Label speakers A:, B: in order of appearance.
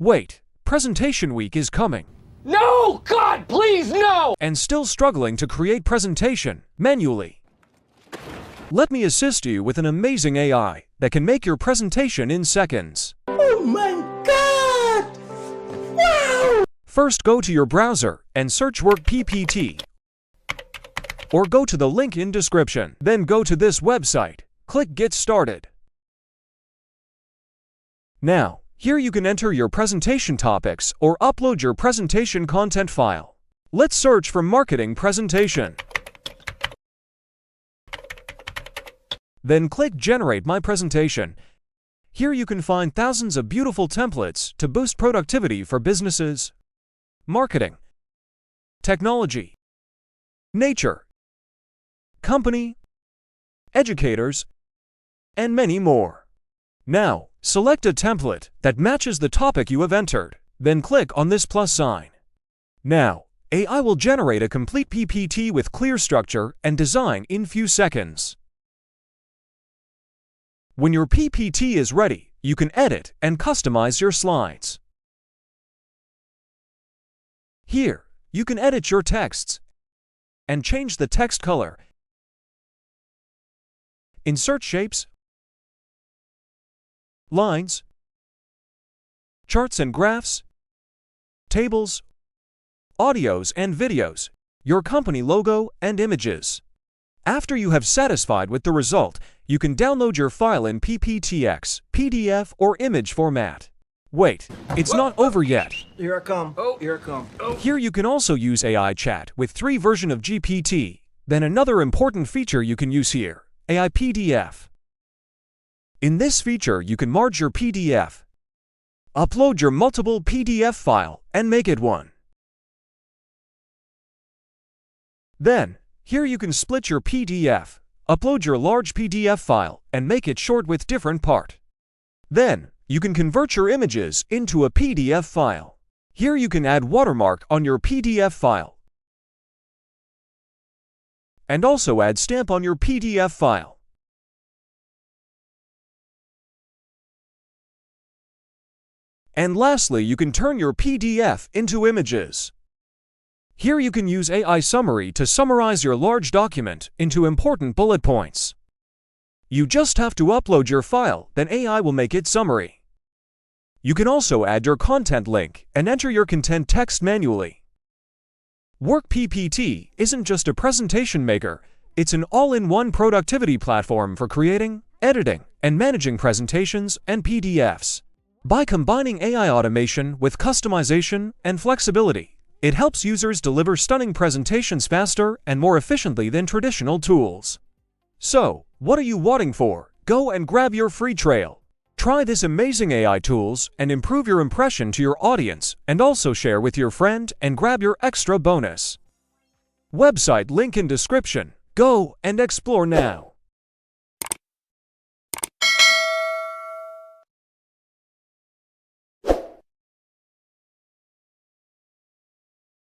A: Wait, presentation week is coming.
B: No! God, please, no!
A: And still struggling to create presentation manually? Let me assist you with an amazing AI that can make your presentation in seconds.
C: Oh my God! Wow!
A: First, go to your browser and search WorkPPT. Or go to the link in description. Then go to this website. Click Get Started. Now, here you can enter your presentation topics or upload your presentation content file. Let's search for Marketing Presentation. Then click Generate My Presentation. Here you can find thousands of beautiful templates to boost productivity for businesses, marketing, technology, nature, company, educators, and many more. Now, select a template that matches the topic you have entered, then click on this plus sign. Now, AI will generate a complete PPT with clear structure and design in few seconds. When your PPT is ready, you can edit and customize your slides. Here, you can edit your texts and change the text color, insert shapes, lines, charts and graphs, tables, audios and videos, your company logo and images. After you have satisfied with the result, you can download your file in PPTX, PDF, or image format. Wait, it's not over yet.
C: Here I come. Oh, here I come. Oh.
A: Here you can also use AI chat with 3 version of GPT. Then another important feature you can use here, AI PDF. In this feature, you can merge your PDF, upload your multiple PDF file, and make it one. Then, here you can split your PDF, upload your large PDF file, and make it short with different part. Then, you can convert your images into a PDF file. Here you can add watermark on your PDF file, and also add stamp on your PDF file. And lastly, you can turn your PDF into images. Here you can use AI Summary to summarize your large document into important bullet points. You just have to upload your file, then AI will make it summary. You can also add your content link and enter your content text manually. WorkPPT isn't just a presentation maker, it's an all-in-one productivity platform for creating, editing, and managing presentations and PDFs. By combining AI automation with customization and flexibility, it helps users deliver stunning presentations faster and more efficiently than traditional tools. So, what are you waiting for? Go and grab your free trial. Try this amazing AI tools and improve your impression to your audience, and also share with your friend and grab your extra bonus. Website link in description. Go and explore now.